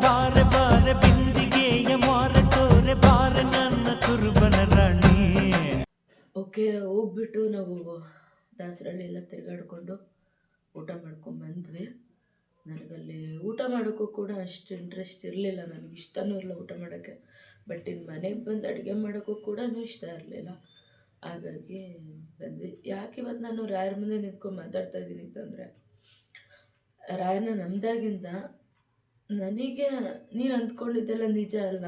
ಬಾರೆ ಬಾರೆ ಬಿಂದಿಗೆಯ ಮಾರೆ ತೋರೆ ಬಾರೆ ನನ್ನ ಕುರುಬನ ರಾಣಿ. ಓಕೆ, ಹೋಗ್ಬಿಟ್ಟು ನಾವು ದಾಸರಳ್ಳಿ ಎಲ್ಲ ತಿರುಗಾಡ್ಕೊಂಡು ಊಟ ಮಾಡ್ಕೊಂಡು ಬಂದ್ವಿ. ನನಗಲ್ಲಿ ಊಟ ಮಾಡೋಕ್ಕೂ ಕೂಡ ಅಷ್ಟು ಇಂಟ್ರೆಸ್ಟ್ ಇರಲಿಲ್ಲ, ನನಗೆ ಇಷ್ಟನೂ ಇರಲಿಲ್ಲ ಊಟ ಮಾಡೋಕ್ಕೆ. ಬಟ್ ಇನ್ನು ಮನೆಗೆ ಬಂದು ಅಡುಗೆ ಮಾಡೋಕ್ಕೂ ಕೂಡ ಇಷ್ಟ ಇರಲಿಲ್ಲ. ಹಾಗಾಗಿ ಬಂದ್ವಿ. ಯಾಕೆ ಇವತ್ತು ನಾನು ರಾಯರ ಮುಂದೆ ನಿಂತ್ಕೊಂಡು ಮಾತಾಡ್ತಾ ಇದ್ದೀನಿ ಅಂತಂದರೆ, ರಾಯನ ನಮ್ದಾಗಿಂದ ನನಗೆ ನೀನು ಅಂದ್ಕೊಂಡಿದ್ದೆಲ್ಲ ನಿಜ ಅಲ್ಲ,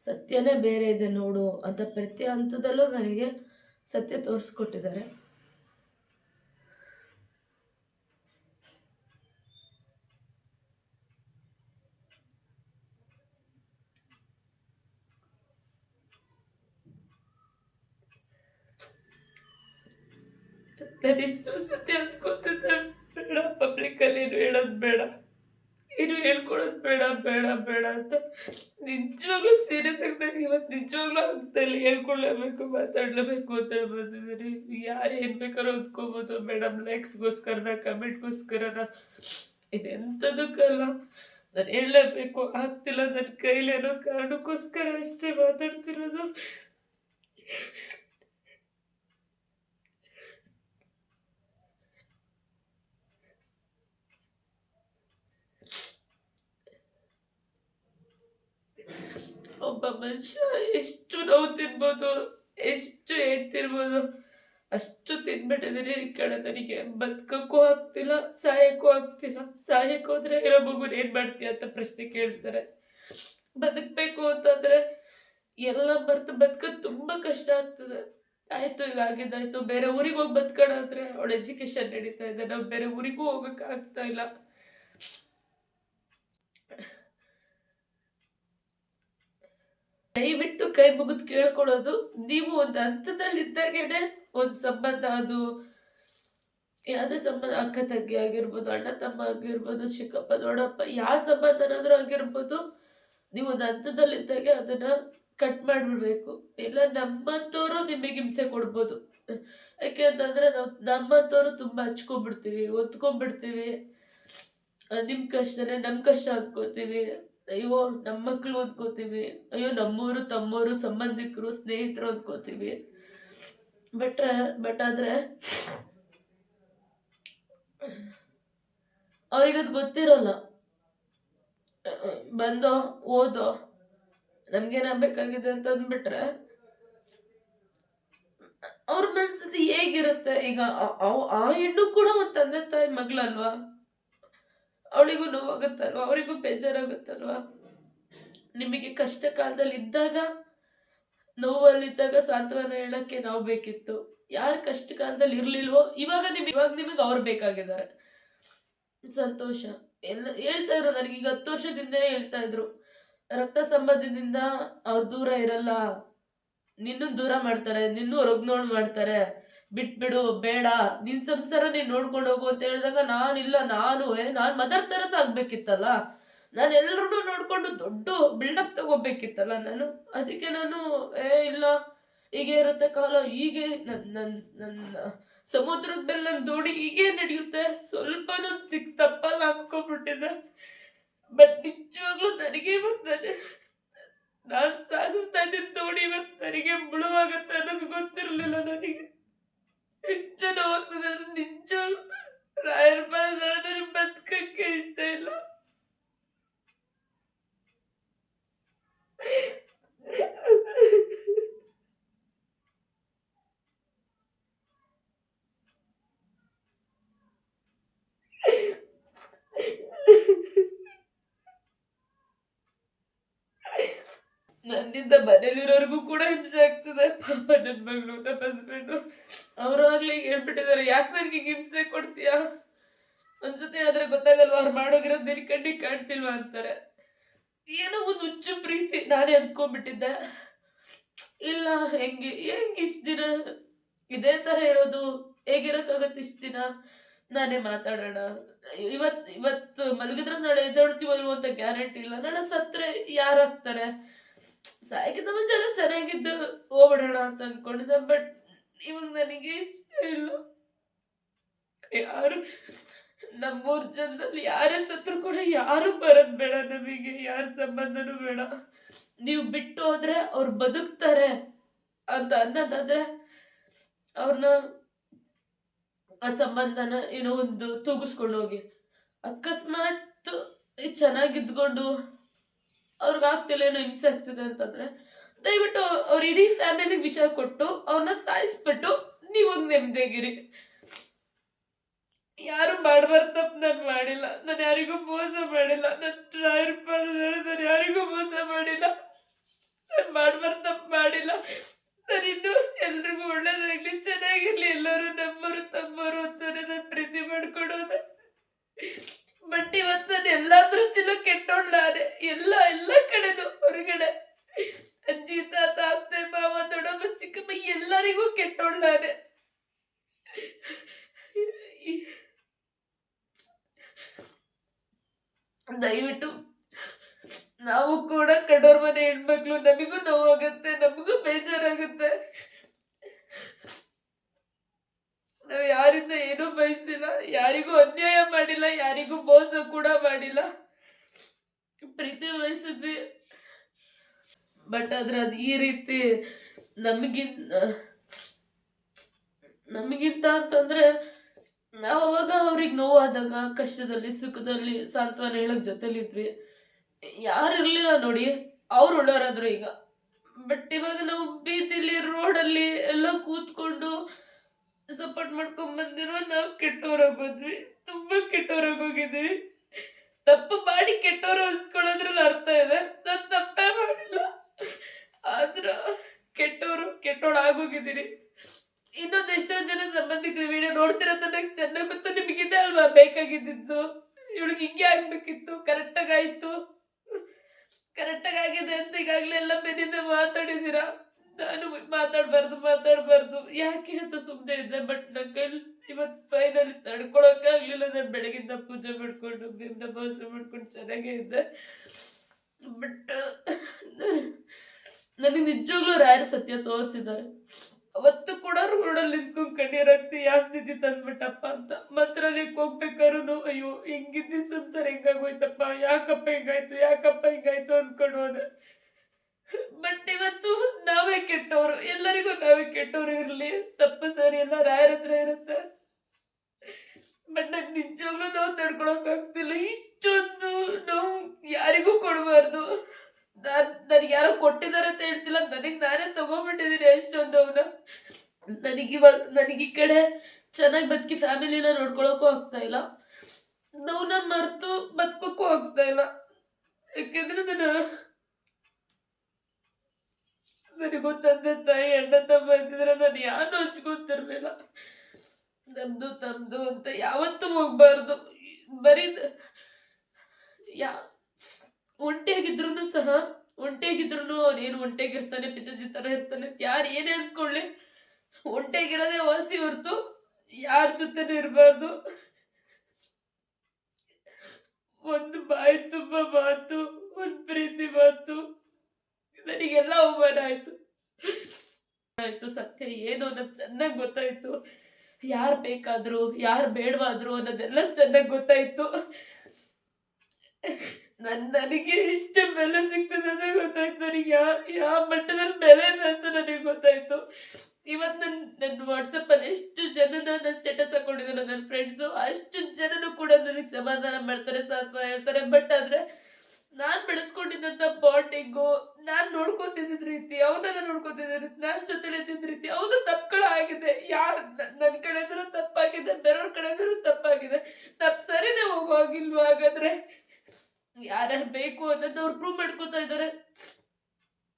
ಸತ್ಯನೇ ಬೇರೆ ಇದೆ ನೋಡು ಅಂತ ಪ್ರತಿ ಹಂತದಲ್ಲೂ ನನಗೆ ಸತ್ಯ ತೋರಿಸ್ಕೊಟ್ಟಿದ್ದಾರೆ. ನಾನು ಇಷ್ಟು ಸತ್ಯ ಅಂದ್ಕೊತಿದ್ದೆ, ಬೇಡ ಪಬ್ಲಿಕ್ಕಲ್ಲಿ ಏನು ಹೇಳೋದು ಬೇಡ, ಏನು ಹೇಳ್ಕೊಡೋದು ಬೇಡ ಬೇಡ ಬೇಡ ಅಂತ ನಿಜವಾಗ್ಲೂ ಸೀರಿಯಸ್ ಆಗ್ತಾನೆ. ಇವತ್ತು ನಿಜವಾಗ್ಲೂ ಆಗ್ತಾಯಿಲ್ಲ, ಹೇಳ್ಕೊಳ್ಳೇಬೇಕು, ಮಾತಾಡಲೇಬೇಕು ಅಂತ ಹೇಳಿ ಬಂದಿದ್ದೀನಿ. ಯಾರು ಏನು ಬೇಕಾದ್ರೂ ಅಂದ್ಕೋಬೋದು ಮೇಡಮ್, ಲೈಕ್ಸ್ಗೋಸ್ಕರನ ಕಮೆಂಟ್ಗೋಸ್ಕರನ, ಇದೆಂಥದಕ್ಕಲ್ಲ. ನಾನು ಹೇಳಲೇಬೇಕು, ಆಗ್ತಿಲ್ಲ ನನ್ನ ಕೈಲೇನೋ ಕಾರಣಕ್ಕೋಸ್ಕರ ಅಷ್ಟೇ ಮಾತಾಡ್ತಿರೋದು. ಒಬ್ಬ ಮನುಷ್ಯ ಎಷ್ಟು ನೋವು ತಿನ್ಬೋದು, ಎಷ್ಟು ಹೇಳ್ತಿರ್ಬೋದು, ಅಷ್ಟು ತಿನ್ಬಿಟ್ಟಿದ್ದೀನಿ. ಈ ಕಡೆ ನನಗೆ ಬದುಕಕ್ಕೂ ಆಗ್ತಿಲ್ಲ, ಸಾಯಕ್ಕೂ ಆಗ್ತಿಲ್ಲ. ಸಾಯಕ್ಕೆ ಹೋದ್ರೆ ಇರೋ ಮಗುನ ಏನು ಮಾಡ್ತೀಯ ಅಂತ ಪ್ರಶ್ನೆ ಕೇಳ್ತಾರೆ. ಬದುಕಬೇಕು ಅಂತಂದರೆ ಎಲ್ಲ ಮರ್ತು ಬದುಕೋದು ತುಂಬ ಕಷ್ಟ ಆಗ್ತದೆ. ಆಯಿತು, ಈಗ ಆಗಿದ್ದಾಯ್ತು, ಬೇರೆ ಊರಿಗೆ ಹೋಗಿ ಬದುಕೋಣಾದ್ರೆ ಅವಳ ಎಜುಕೇಷನ್ ನಡೀತಾ ಇದೆ, ನಾವು ಬೇರೆ ಊರಿಗೂ ಹೋಗೋಕೆ ಆಗ್ತಾ ಇಲ್ಲ. ದಯವಿಟ್ಟು ಕೈ ಮುಗಿದು ಕೇಳ್ಕೊಳ್ಳೋದು, ನೀವು ಒಂದು ಹಂತದಲ್ಲಿದ್ದಾಗೇನೆ ಒಂದು ಸಂಬಂಧ, ಅದು ಯಾವುದೇ ಸಂಬಂಧ, ಅಕ್ಕ ತಂಗಿ ಆಗಿರ್ಬೋದು, ಅಣ್ಣ ತಮ್ಮ ಆಗಿರ್ಬೋದು, ಚಿಕ್ಕಪ್ಪ ದೊಡ್ಡಪ್ಪ, ಯಾವ ಸಂಬಂಧನಾದ್ರೂ ಆಗಿರ್ಬೋದು, ನೀವು ಒಂದು ಹಂತದಲ್ಲಿದ್ದಾಗೆ ಅದನ್ನ ಕಟ್ ಮಾಡಿಬಿಡ್ಬೇಕು. ಇಲ್ಲ ನಮ್ಮಂಥವ್ರು ನಿಮಗೆ ಹಿಂಸೆ ಕೊಡ್ಬೋದು. ಯಾಕೆ ಅಂತಂದ್ರೆ ನಾವು ನಮ್ಮಂಥವ್ರು ತುಂಬ ಹಚ್ಕೊಂಡ್ಬಿಡ್ತೀವಿ, ಒತ್ಕೊಂಡ್ಬಿಡ್ತೀವಿ. ನಿಮ್ಮ ಕಷ್ಟನೇ ನಮ್ಮ ಕಷ್ಟ ಅಂದ್ಕೋತೀವಿ. ಅಯ್ಯೋ ನಮ್ಮ ಮಕ್ಕಳು ಅಂದ್ಕೋತೀವಿ, ಅಯ್ಯೋ ನಮ್ಮೂರು ತಮ್ಮೂರು ಸಂಬಂಧಿಕರು ಸ್ನೇಹಿತರು ಅಂದ್ಕೋತೀವಿ. ಬಟ್ ಆದರೆ ಅವ್ರಿಗದು ಗೊತ್ತಿರೋಲ್ಲ. ಬಂದೋ ಓದೋ ನಮ್ಗೇನಾಗಬೇಕಾಗಿದೆ ಅಂತ ಅಂದ್ಬಿಟ್ರೆ ಅವ್ರ ಮನಸ್ಥಿತಿ ಹೇಗಿರುತ್ತೆ. ಈಗ ಆ ಹೆಣ್ಣು ಕೂಡ ಒಂದು ತಂದೆ ತಾಯಿ ಮಗಳಲ್ವಾ, ಅವಳಿಗೂ ನೋವಾಗುತ್ತಲ್ವ, ಅವರಿಗೂ ಬೇಜಾರಾಗುತ್ತಲ್ವ. ನಿಮಗೆ ಕಷ್ಟ ಕಾಲದಲ್ಲಿ ಇದ್ದಾಗ, ನೋವಲ್ಲಿದ್ದಾಗ ಸಾಂತ್ವನ ಹೇಳಕ್ಕೆ ನಾವು ಬೇಕಿತ್ತು. ಯಾರು ಕಷ್ಟ ಕಾಲದಲ್ಲಿ ಇರ್ಲಿಲ್ವೋ ಇವಾಗ ನಿಮಗೆ ಅವ್ರು ಬೇಕಾಗಿದ್ದಾರೆ. ಸಂತೋಷ ಎಲ್ಲ ಹೇಳ್ತಾ ಇದ್ರು ನನಗೆ. ಈಗ 10 ವರ್ಷದಿಂದನೇ ಹೇಳ್ತಾ ಇದ್ರು, ರಕ್ತ ಸಂಬಂಧದಿಂದ ಅವ್ರು ದೂರ ಇರಲ್ಲ, ನಿನ್ನೂ ದೂರ ಮಾಡ್ತಾರೆ, ನಿನ್ನೂ ಹೊರಗ್ನೋಡ್ ಮಾಡ್ತಾರೆ, ಬಿಟ್ಬಿಡು, ಬೇಡ, ನಿನ್ ಸಂಸಾರ ನೀನ್ ನೋಡ್ಕೊಂಡು ಹೋಗು ಅಂತ ಹೇಳಿದಾಗ ನಾನಿಲ್ಲ, ನಾನು ಮದರ್ ತೆರೇಸಾ ಆಗ್ಬೇಕಿತ್ತಲ್ಲ, ನಾನು ಎಲ್ಲರೂ ನೋಡ್ಕೊಂಡು ದೊಡ್ಡ ಬಿಲ್ಡಪ್ ತಗೋಬೇಕಿತ್ತಲ್ಲ ನಾನು. ಅದಕ್ಕೆ ನಾನು ಇಲ್ಲ, ಹೀಗೆ ಇರುತ್ತೆ ಕಾಲ, ಹೀಗೆ ನನ್ನ ಸಮುದ್ರದ ಮೇಲೆ ನನ್ನ ದೋಣಿ ಹೀಗೆ ನಡೆಯುತ್ತೆ, ಸ್ವಲ್ಪನೂ ತಪ್ಪಲ್ಲ ಅಂದ್ಕೊಂಡ್ಬಿಟ್ಟಿದ್ದೆ. ಬಟ್ ನಿಜವಾಗ್ಲೂ ನನಗೆ ಇವತ್ತು ನಾನು ಸಾಗಿಸ್ತಾ ಇದ್ದಿದ್ದ ದೋಣಿ ಇವತ್ತು ನನಗೆ ಮುಳುವಾಗತ್ತೆ ಅನ್ನೋದು ಗೊತ್ತಿರಲಿಲ್ಲ. ನನಗೆ ಎಷ್ಟು ನೋವಾಗ್ತದೆ ಅಂದ್ರೆ ನಿಜವಾಗ್ಲೂ ರಾಯರ ಪಾದ ಬದುಕಕ್ಕೆ ಇಷ್ಟ ಇಲ್ಲ. ನನ್ನಿಂದ ಮನೇಲಿರೋರ್ಗೂ ಕೂಡ ಹಿಂಸೆ ಆಗ್ತದೆ. ಪಾಪ ನನ್ನ ಮಗಳು, ನಮ್ಮ ಹಸ್ಬೆಂಡು ಅವರು ಆಗ್ಲಿ ಹೇಳ್ಬಿಟ್ಟಿದ್ದಾರೆ, ಯಾಕೆ ನನಗೆ ಹಿಂಸೆ ಕೊಡ್ತೀಯಾ, ಒಂದ್ಸತಿ ಹೇಳಿದ್ರೆ ಗೊತ್ತಾಗಲ್ವಾ, ಅವ್ರು ಮಾಡೋಗಿರೋದು ನಿನ್ ಕಣ್ಣಿಗೆ ಕಾಣ್ತಿಲ್ವಾ ಅಂತಾರೆ. ಏನೋ ಒಂದು ಹುಚ್ಚು ಪ್ರೀತಿ ನಾನೇ ಅಂದ್ಕೊಂಡ್ಬಿಟ್ಟಿದ್ದೆ. ಇಲ್ಲ, ಹೆಂಗೆ ಇಷ್ಟ ದಿನ ಇದೇ ತರ ಇರೋದು, ಹೇಗಿರೋಕ್ಕಾಗತ್ತೆ ಇಷ್ಟ ದಿನ, ನಾನೇ ಮಾತಾಡೋಣ, ಇವತ್ತು ಮಲಗಿದ್ರೆ ನಾಳೆ ಎದ್ದೇಳ್ತೀವಲ್ವ ಅಂತ ಗ್ಯಾರಂಟಿ ಇಲ್ಲ, ನಾಳೆ ಸತ್ರೆ ಯಾರಾಗ್ತಾರೆ, ಸಾಯಕ್ಕಿಂತ ಮುಂಚೆ ಎಲ್ಲ ಚೆನ್ನಾಗಿದ್ದು ಹೋಗ್ಬಿಡೋಣ ಅಂತ ಅನ್ಕೊಂಡಿದ್ದೆ. ಬಟ್ ಇವಾಗ ನನಗೆ ಇಷ್ಟ ಇಲ್ಲ. ಯಾರು ನಮ್ಮೂರ್ ಜನದಲ್ಲಿ ಯಾರೇ ಸತ್ರು ಕೂಡ ಯಾರು ಬರೋದ್ ಬೇಡ, ನಮಗೆ ಯಾರ ಸಂಬಂಧನೂ ಬೇಡ. ನೀವು ಬಿಟ್ಟು ಹೋದ್ರೆ ಅವ್ರು ಬದುಕ್ತಾರೆ ಅಂತ ಅನ್ನೋದಾದ್ರೆ ಅವ್ರನ್ನ ಆ ಸಂಬಂಧನ ಏನೋ ಒಂದು ತೂಗಿಸ್ಕೊಂಡು ಹೋಗಿ. ಅಕಸ್ಮಾತ್ ಚೆನ್ನಾಗಿದ್ಕೊಂಡು ಅವ್ರಿಗಾಗ್ತಿಲ್ಲ, ಏನೋ ಹಿಂಸೆ ಆಗ್ತಿದೆ ಅಂತಂದ್ರೆ ದಯವಿಟ್ಟು ಅವ್ರ ಇಡೀ ಫ್ಯಾಮಿಲಿ ವಿಷ ಕೊಟ್ಟು ಅವ್ರನ್ನ ಸಾಯಿಸ್ಬಿಟ್ಟು ನೀವೊಂದು ನೆಮ್ಮದಿಯಾಗಿರಿ. ಯಾರು ಮಾಡಬಾರ್ದು ತಪ್ಪು ನಾನು ಮಾಡಿಲ್ಲ, ನಾನು ಯಾರಿಗೂ ಮೋಸ ಮಾಡಿಲ್ಲ, ನನ್ನ ರಾಯರ ಪಾದದಲ್ಲಿ ನಾನು ಯಾರಿಗೂ ಮೋಸ ಮಾಡಿಲ್ಲ, ನಾನು ಮಾಡಬಾರ್ದು ತಪ್ಪು ಮಾಡಿಲ್ಲ. ನಾನಿನ್ನು ಎಲ್ರಿಗೂ ಒಳ್ಳೇದಾಗ್ಲಿ, ಚೆನ್ನಾಗಿರ್ಲಿ, ಎಲ್ಲರೂ ನಮ್ಮವರು ತಮ್ಮವರು ಅಂತಾನೆ ನಾನು ಪ್ರೀತಿ ಮಾಡ್ಕೊಡೋದೆ. ಬಟ್ ಇವತ್ತು ನಾನು ಎಲ್ಲಾ ದೃಷ್ಟಿಲೂ ಕೆಟ್ಟೋಳ್ಲಾದೆ. ಎಲ್ಲ ಕಡೆನೂ ಹೊರಗಡೆ ಅಜ್ಜಿ ತಾತ ಅತ್ತೆ ಮಾವ ದೊಡ್ಡಮ್ಮ ಚಿಕ್ಕಮ್ಮ ಎಲ್ಲರಿಗೂ ಕೆಟ್ಟೋಳ್ಲಾದೆ. ದಯವಿಟ್ಟು ನಾವು ಕೂಡ ಕಡೋರ್ ಮನೆ ಹೆಣ್ಮಕ್ಳು, ನಮಗೂ ನೋವಾಗುತ್ತೆ, ನಮಗೂ ಬೇಜಾರಾಗುತ್ತೆ. ನಾವು ಯಾರಿಂದ ಏನೂ ಬಯಸಿಲ್ಲ, ಯಾರಿಗೂ ಅನ್ಯಾಯ ಮಾಡಿಲ್ಲ, ಯಾರಿಗೂ ಮೋಸ ಕೂಡ ಮಾಡಿಲ್ಲ, ಪ್ರೀತಿ ಬಯಸಿದ್ವಿ. ಬಟ್ ಆದ್ರೆ ಅದು ಈ ರೀತಿ ನಮಗಿಂತ ಅಂತಂದ್ರೆ ನಾವು ಅವಾಗ ಅವ್ರಿಗೆ ನೋವಾದಾಗ ಕಷ್ಟದಲ್ಲಿ ಸುಖದಲ್ಲಿ ಸಾಂತ್ವನ ಹೇಳಕ್ ಜೊತೆಲಿದ್ವಿ. ಯಾರಿರ್ಲಿಲ್ಲ ನೋಡಿ, ಅವ್ರು ಒಳ್ಳೆಯವರಾದ್ರು ಈಗ. ಬಟ್ ಇವಾಗ ನಾವು ಬೀದಿಲಿ ರೋಡಲ್ಲಿ ಎಲ್ಲ ಕೂತ್ಕೊಂಡು ಸಪೋರ್ಟ್ ಮಾಡ್ಕೊಂಡ್ ಬಂದಿರೋ ನಾವು ಕೆಟ್ಟವರಾಗೋದ್ವಿ, ತುಂಬಾ ಕೆಟ್ಟವರಾಗೋಗಿದ್ವಿ. ತಪ್ಪು ಮಾಡಿ ಕೆಟ್ಟವರು ಅನ್ಸ್ಕೊಳ್ಳೋದ್ರಲ್ಲಿ ಅರ್ಥ ಇದೆ. ನಾನು ತಪ್ಪೇ ಮಾಡಿಲ್ಲ, ಆದ್ರ ಕೆಟ್ಟೋಳು ಆಗೋಗಿದ್ದೀನಿ. ಇನ್ನೊಂದೆಷ್ಟೋ ಜನ ಸಂಬಂಧಿಕರು ವಿಡಿಯೋ ನೋಡ್ತಿರತ್ತ ನಂಗೆ ಚೆನ್ನಾಗಿ ಗೊತ್ತು. ನಿಮಗಿದೆ ಅಲ್ವಾ ಬೇಕಾಗಿದ್ದು, ಇವಳಿಗೆ ಹಿಂಗೆ ಆಗ್ಬೇಕಿತ್ತು, ಕರೆಕ್ಟಾಗಾಯ್ತು, ಕರೆಕ್ಟಾಗಿ ಆಗಿದೆ ಅಂತ ಈಗಾಗಲೇ ಎಲ್ಲ ಬೆನ್ನಿಂದ ಮಾತಾಡಿದ್ದೀರಾ. ನಾನು ಮಾತಾಡ್ಬಾರ್ದು ಯಾಕೆ ಅಂತ ಸುಮ್ಮನೆ ಇದ್ದೆ. ಬಟ್ ನನ್ನ ಕೈಲಿ ಇವತ್ತು ಫೈನಲಿ ತಡ್ಕೊಳಕ್ಕೆ ಆಗ್ಲಿಲ್ಲ. ನಾನು ಬೆಳಗಿಂದ ಪೂಜೆ ಮಾಡ್ಕೊಂಡು ಭೀಮ್ನ ಭಾಸ ಮಾಡ್ಕೊಂಡು ಚೆನ್ನಾಗೇ ಇದ್ದೆ. ಬಟ್ ನನಗೆ ನಿಜವಾಗ್ಲೂ ರಾಯರ ಸತ್ಯ ತೋರಿಸಿದ್ದಾರೆ. ಅವತ್ತು ಕೂಡ ರೋಡಲ್ಲಿ ನಿಂತ್ಕೊಂಡು ಕಣ್ಣೀರಾಗ್ತಿ ಯಾವ ಸ್ಥಿತಿ ತಂದ್ಬಿಟ್ಟಪ್ಪ ಅಂತ. ಮಂತ್ರಾಲಯಕ್ಕೆ ಹೋಗ್ಬೇಕಾದ್ರು ಅಯ್ಯೋ ಹಿಂಗಿದ್ದಿ ಸಂಸಾರ ಹೆಂಗಾಗೋಯ್ತಪ್ಪ, ಯಾಕಪ್ಪ ಹಿಂಗಾಯ್ತು ಅನ್ಕೊಂಡು ಹೋದೆ. ಬಟ್ ಇವತ್ತು ನಾವೇ ಕೆಟ್ಟವ್ರು, ಎಲ್ಲರಿಗೂ ನಾವೇ ಕೆಟ್ಟವ್ರು. ಇರ್ಲಿ, ತಪ್ಪು ಸರಿ ಎಲ್ಲ ರಾಯರ ಹತ್ರ ಇರುತ್ತೆ. ಬಟ್ ನಂಗೆ ನಿಜವಾಗ್ಲೂ ನಾವು ತಡ್ಕೊಳಕ್ ಆಗ್ತಿಲ್ಲ. ಇಷ್ಟೊಂದು ನಾವು ಯಾರಿಗೂ ಕೊಡಬಾರ್ದು. ನನಗೆ ಯಾರೋ ಕೊಟ್ಟಿದ್ದಾರೆ ಅಂತ ಹೇಳ್ತಿಲ್ಲ, ನನಗೆ ನಾನೇ ತಗೊಂಡ್ಬಿಟ್ಟಿದ್ದೀನಿ ಅಷ್ಟೊಂದು ಅವನ್ನ. ನನಗೆ ಈ ಕಡೆ ಚೆನ್ನಾಗಿ ಬದುಕಿ ಫ್ಯಾಮಿಲಿನ ನೋಡ್ಕೊಳಕ್ಕೂ ಆಗ್ತಾ ಇಲ್ಲ, ನೋವನ್ನ ಮರೆತು ಬದುಕೋಕ್ಕೂ ಆಗ್ತಾ ಇಲ್ಲ. ಯಾಕೆಂದ್ರೆ ನನಗೂ ತಂದೆ ತಾಯಿ ಅಣ್ಣ ತಮ್ಮ ಇದ್ದಿದ್ರೆ ನಾನು ಯಾರು ಹಂಚ್ಕೊತಿರ್ಲಿಲ್ಲ. ನಮ್ದು ತಮ್ದು ಅಂತ ಯಾವತ್ತೂ ಹೋಗ್ಬಾರ್ದು. ಬರೀ ಒಂಟಿಯಾಗಿದ್ರು ಅವನೇನು ಒಂಟಿಯಾಗಿರ್ತಾನೆ, ಪಿಜಜಿ ತರ ಇರ್ತಾನೆ, ಯಾರು ಏನೇ ಅಂದ್ಕೊಳ್ಳಿ, ಒಂಟಿಯಾಗಿರೋದೇ ವಾಸಿ ಹೊರ್ತು ಯಾರ ಜೊತೆನೂ ಇರಬಾರ್ದು. ಒಂದು ಬಾಯಿ ತುಂಬ ಮಾತು, ಒಂದು ಪ್ರೀತಿ ಮಾತು, ನನಗೆಲ್ಲ ಅವಮಾನ ಆಯ್ತು. ಸತ್ಯ ಏನು ಅನ್ನೋದು ಚೆನ್ನಾಗಿ ಗೊತ್ತಾಯ್ತು. ಯಾರು ಬೇಕಾದ್ರು ಯಾರು ಬೇಡವಾದ್ರು ಅನ್ನೋದೆಲ್ಲ ಚೆನ್ನಾಗಿ ಗೊತ್ತಾಯ್ತು. ನನಗೆ ಇಷ್ಟ ಬೆಲೆ ಸಿಗ್ತದೆ ಅಂತ ಗೊತ್ತಾಯ್ತು. ನನಗೆ ಯಾವ ಮಟ್ಟದಲ್ಲಿ ಬೆಲೆ ಇದೆ ಅಂತ ನನಗೆ ಗೊತ್ತಾಯ್ತು. ಇವತ್ತು ನನ್ನ ವಾಟ್ಸಪ್ಪಲ್ಲಿ ಎಷ್ಟು ಜನ ನನ್ನ ಸ್ಟೇಟಸ್ ಹಾಕೊಂಡಿದ್ದಾರೆ ನನ್ನ ಫ್ರೆಂಡ್ಸು, ಅಷ್ಟು ಜನನು ಕೂಡ ನನಗೆ ಸಮಾಧಾನ ಮಾಡ್ತಾರೆ, ಸಾಂತ್ವನ ಹೇಳ್ತಾರೆ. ಬಟ್ ಆದ್ರೆ ನಾನು ಬೆಳೆಸ್ಕೊಂಡಿದ್ದಂಥ ಬಾಂಡಿಂಗು, ನಾನು ನೋಡ್ಕೊತಿದ್ದ ರೀತಿ, ಅವನ್ನೆಲ್ಲ ನೋಡ್ಕೊತಿದ್ದ ರೀತಿ, ನನ್ನ ಜೊತೆಲಿ ಇದ್ದಿದ್ದ ರೀತಿ, ಹೌದು ತಪ್ಪುಗಳು ಆಗಿದೆ. ಯಾರು ನನ್ನ ಕಡೆ ಇದ್ರೂ ತಪ್ಪಾಗಿದೆ, ಬೇರೆಯವ್ರ ಕಡೆ ಇದ್ರೂ ತಪ್ಪಾಗಿದೆ. ತಪ್ಪು ಸರಿನೇ ಹೋಗೋಗಿಲ್ವ? ಹಾಗಾದ್ರೆ ಯಾರ್ಯಾರು ಬೇಕು ಅನ್ನೋದು ಅವ್ರು ಪ್ರೂವ್ ಮಾಡ್ಕೋತಾ ಇದ್ದಾರೆ.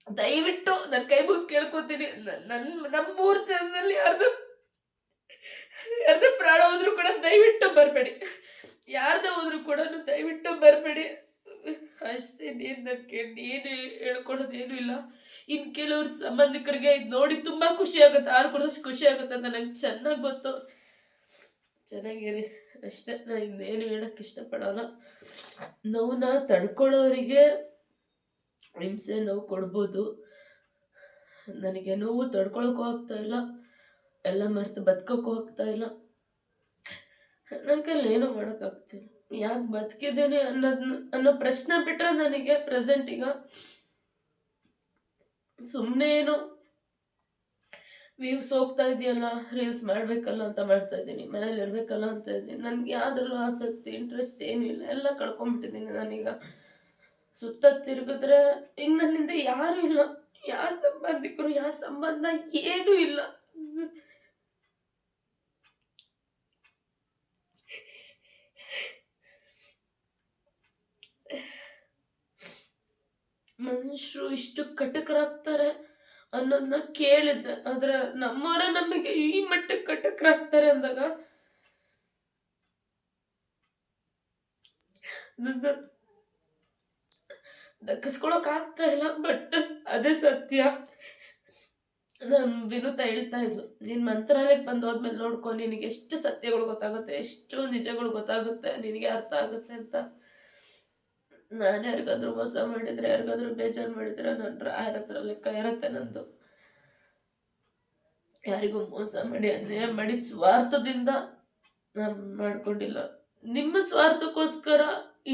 ದಯವಿಟ್ಟು ನನ್ನ ಕೈ ಮುಗಿದು ಕೇಳ್ಕೊತೀನಿ, ನಮ್ಮೂರ್ ಜನದಲ್ಲಿ ಯಾರ್ದು ಪ್ರಾಣ ಹೋದ್ರು ಕೂಡ ದಯವಿಟ್ಟು ಬರಬೇಡಿ. ಯಾರ್ದು ಹೋದ್ರು ಕೂಡ ದಯವಿಟ್ಟು ಬರಬೇಡಿ. ಅಷ್ಟೇ. ಏನು ಹೇಳ್ಕೊಡೋದೇನು ಇಲ್ಲ. ಇನ್ ಕೆಲವ್ರ ಸಂಬಂಧಿಕರಿಗೆ ಇದು ನೋಡಿ ತುಂಬಾ ಖುಷಿ ಆಗುತ್ತೆ, ಹಾಲು ಕೊಡೋಷ್ಟು ಖುಷಿ ಆಗುತ್ತೆ ಅಂತ ನಂಗೆ ಚೆನ್ನಾಗಿ ಗೊತ್ತು. ಚೆನ್ನಾಗಿರಿ ಅಷ್ಟೇ. ನಾನು ಇನ್ನೇನು ಹೇಳಕ್ ಇಷ್ಟಪಡೋಲ್ಲ. ನೋವನ್ನ ತಡ್ಕೊಳ್ಳೋರಿಗೆ ಹಿಂಸೆ ನೋವು ಕೊಡ್ಬೋದು. ನನಗೆ ನೋವು ತಡ್ಕೊಳಕ್ಕೂ ಆಗ್ತಾ ಇಲ್ಲ, ಎಲ್ಲ ಮರೆತು ಬದುಕೋಕ್ಕೂ ಆಗ್ತಾ ಇಲ್ಲ. ನನ್ನ ಕೈಲಿ ಏನೂ ಮಾಡೋಕ್ಕಾಗ್ತಿಲ್ಲ. ಯಾಕೆ ಬದುಕಿದ್ದೇನೆ ಅನ್ನೋ ಪ್ರಶ್ನೆ ಬಿಟ್ಟರೆ ನನಗೆ ಪ್ರೆಸೆಂಟ್ ಈಗ ಸುಮ್ಮನೆ ಏನೋ ವ್ಯೂಸ್ ಹೋಗ್ತಾ ಇದೆಯಲ್ಲ, ರೀಲ್ಸ್ ಮಾಡಬೇಕಲ್ಲ ಅಂತ ಮಾಡ್ತಾ ಇದ್ದೀನಿ, ಮನೇಲಿ ಇರಬೇಕಲ್ಲ ಅಂತ ಇದ್ದೀನಿ. ನನಗೆ ಯಾವುದ್ರಲ್ಲೂ ಆಸಕ್ತಿ ಇಂಟ್ರೆಸ್ಟ್ ಏನೂ ಇಲ್ಲ, ಎಲ್ಲ ಕಳ್ಕೊಂಬಿಟ್ಟಿದ್ದೀನಿ ನಾನೀಗ. ಸುತ್ತ ತಿರುಗಿದ್ರೆ ಈಗ ನನ್ನಿಂದ ಯಾರೂ ಇಲ್ಲ, ಯಾವ ಸಂಬಂಧಿಕರು ಯಾವ ಸಂಬಂಧ ಏನೂ ಇಲ್ಲ. ಮನುಷ್ಯರು ಇಷ್ಟು ಕಟಕರಾಗ್ತಾರೆ ಅನ್ನೋದನ್ನ ಕೇಳಿದ್ದೆ, ಆದ್ರೆ ನಮ್ಮವರ ನಮಗೆ ಈ ಮಟ್ಟಕ್ಕೆ ಕಟಕರಾಗ್ತಾರೆ ಅಂದಾಗ ನನ್ನ ದಕ್ಕಿಸ್ಕೊಳಕ್ ಆಗ್ತಾ ಇಲ್ಲ. ಬಟ್ ಅದೇ ಸತ್ಯ. ವಿನುತ ಹೇಳ್ತಾ ಇದ್ಲು, ನೀನ್ ಮಂತ್ರಾಲಯಕ್ಕೆ ಬಂದು ಹೋದ್ಮೇಲೆ ನೋಡ್ಕೊ, ನಿನಗೆ ಎಷ್ಟು ಸತ್ಯಗಳು ಗೊತ್ತಾಗುತ್ತೆ, ಎಷ್ಟು ನಿಜಗಳು ಗೊತ್ತಾಗುತ್ತೆ, ನಿನಗೆ ಅರ್ಥ ಆಗುತ್ತೆ ಅಂತ. ನಾನು ಯಾರಿಗಾದ್ರೂ ಮೋಸ ಮಾಡಿದ್ರೆ, ಯಾರಿಗಾದ್ರೂ ಬೇಜಾರು ಮಾಡಿದ್ರೆ ನನ್ನ ಯಾರ ಹತ್ರ ಲೆಕ್ಕ ಇರತ್ತೆ ನಂದು. ಯಾರಿಗೂ ಮೋಸ ಮಾಡಿ ಅನ್ಯಾಯ ಮಾಡಿ ಸ್ವಾರ್ಥದಿಂದ ನಾನು ಮಾಡ್ಕೊಂಡಿಲ್ಲ. ನಿಮ್ಮ ಸ್ವಾರ್ಥಕ್ಕೋಸ್ಕರ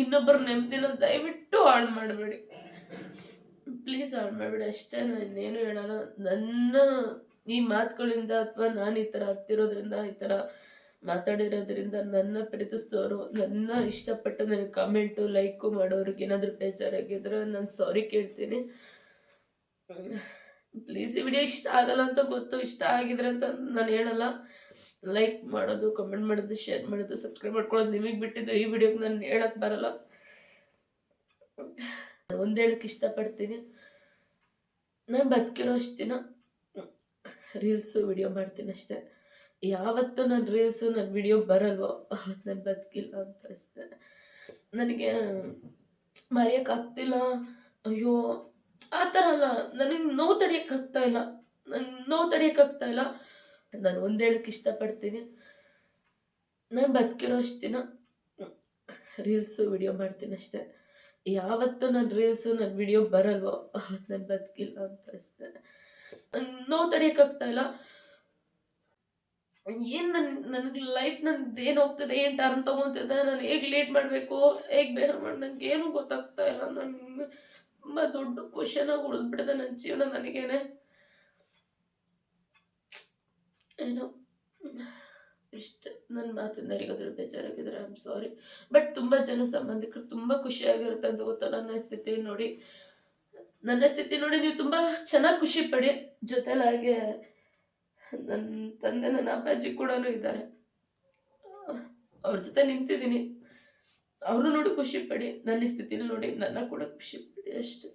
ಇನ್ನೊಬ್ಬರ ನೆಮ್ಮದಿನ ದಯವಿಟ್ಟು ಹಾಳು ಮಾಡಬೇಡಿ, ಪ್ಲೀಸ್ ಹಾಳು ಮಾಡಬೇಡಿ ಅಷ್ಟೇ. ನಾನು ಇನ್ನೇನು ಹೇಳಲ್ಲ. ನನ್ನ ಈ ಮಾತುಗಳಿಂದ ಅಥವಾ ನಾನು ಈ ಥರ ಹತ್ತಿರೋದ್ರಿಂದ, ಈ ಥರ ಮಾತಾಡಿರೋದ್ರಿಂದ ನನ್ನ ಪ್ರೀತಿಸಿದವರು, ನನ್ನ ಇಷ್ಟಪಟ್ಟು ನನಗೆ ಕಮೆಂಟು ಲೈಕು ಮಾಡೋರಿಗೆ ಏನಾದರೂ ಬೇಜಾರಾಗಿದ್ರೆ ನಾನು ಸಾರಿ ಕೇಳ್ತೀನಿ. ಪ್ಲೀಸ್ ಈ ವಿಡಿಯೋ ಇಷ್ಟ ಆಗಲ್ಲ ಅಂತ ಗೊತ್ತು, ಇಷ್ಟ ಆಗಿದ್ರೆ ಅಂತ ನಾನು ಹೇಳಲ್ಲ. ಲೈಕ್ ಮಾಡೋದು, ಕಮೆಂಟ್ ಮಾಡೋದು, ಶೇರ್ ಮಾಡೋದು, ಸಬ್ಸ್ಕ್ರೈಬ್ ಮಾಡ್ಕೊಳ್ಳೋದು ನಿಮಗೆ ಬಿಟ್ಟಿದ್ದು. ಈ ವಿಡಿಯೋಗೆ ನಾನು ಹೇಳಕ್ಕೆ ಬರಲ್ಲ. ಒಂದು ಹೇಳಕ್ಕೆ ಇಷ್ಟಪಡ್ತೀನಿ, ನಾನು ಬದುಕಿರೋ ಅಷ್ಟು ದಿನ ರೀಲ್ಸು ವಿಡಿಯೋ ಮಾಡ್ತೀನಿ ಅಷ್ಟೇ. ಯಾವತ್ತೂ ನನ್ನ ರೀಲ್ಸು ನನ್ನ ವಿಡಿಯೋ ಬರಲ್ವೋ ಅವತ್ತು ನಾನು ಬದುಕಿಲ್ಲ ಅಂತ ಅಷ್ಟೇ. ನನಗೆ ಮರೆಯೋಕ್ಕಾಗ್ತಿಲ್ಲ, ಅಯ್ಯೋ ಆ ಥರ ಅಲ್ಲ, ನನಗೆ ನೋವು ತಡೆಯೋಕ್ಕಾಗ್ತಾ ಇಲ್ಲ, ನಾನು ಒಂದು ಹೇಳಕ್ಕೆ ಇಷ್ಟಪಡ್ತೀನಿ, ನಾನು ಬದುಕಿರೋ ಅಷ್ಟು ದಿನ ರೀಲ್ಸು ವಿಡಿಯೋ ಮಾಡ್ತೀನಿ ಅಷ್ಟೇ. ಯಾವತ್ತೂ ನನ್ನ ರೀಲ್ಸು ನನ್ನ ವಿಡಿಯೋ ಬರಲ್ವೋ ಅವತ್ತು ನಾನು ಬದುಕಿಲ್ಲ ಅಂತ ಅಷ್ಟೇ. ನೋವು ತಡೆಯೋಕ್ಕಾಗ್ತಾ ಇಲ್ಲ. ಏನು ನನಗೆ ಲೈಫ್ ನಂದು ಏನು ಹೋಗ್ತದೆ, ಏನು ಟರ್ನ್ ತೊಗೊತಿದೆ, ನಾನು ಹೇಗೆ ಲೀಡ್ ಮಾಡಬೇಕು, ಹೇಗೆ ಬಿಹೇವ್ ಮಾಡಿ, ನನಗೆ ಏನೂ ಗೊತ್ತಾಗ್ತಾ ಇಲ್ಲ. ನನಗೆ ತುಂಬ ದೊಡ್ಡ ಕ್ವಶನಾಗಿ ಉಳಿದ್ಬಿಟ್ಟಿದೆ ನನ್ನ ಜೀವನ. ನನಗೇನೆ ಏನೋ ಇಷ್ಟ. ನನ್ನ ಮಾತಿಂದ ಯಾರಿಗಾದ್ರೂ ಬೇಜಾರಾಗಿದ್ರೆ ಐ ಆಮ್ ಸಾರಿ. ಬಟ್ ತುಂಬ ಜನ ಸಂಬಂಧಿಕರು ತುಂಬ ಖುಷಿಯಾಗಿರುತ್ತೆ ಅಂತ ಗೊತ್ತಾ. ನನ್ನ ಸ್ಥಿತಿ ನೋಡಿ ನೀವು ತುಂಬ ಚೆನ್ನಾಗಿ ಖುಷಿ ಪಡಿ. ಜೊತೆಲಾಗೆ ನನ್ನ ತಂದೆ, ನನ್ನ ಅಪ್ಪಾಜಿ ಕೂಡ ಇದ್ದಾರೆ, ಅವ್ರ ಜೊತೆ ನಿಂತಿದ್ದೀನಿ. ಅವರು ನೋಡಿ ಖುಷಿ ಪಡಿ, ನನ್ನ ಸ್ಥಿತಿಲಿ ನೋಡಿ ನನ್ನ ಕೂಡ ಖುಷಿ ಪಡಿ ಅಷ್ಟೆ.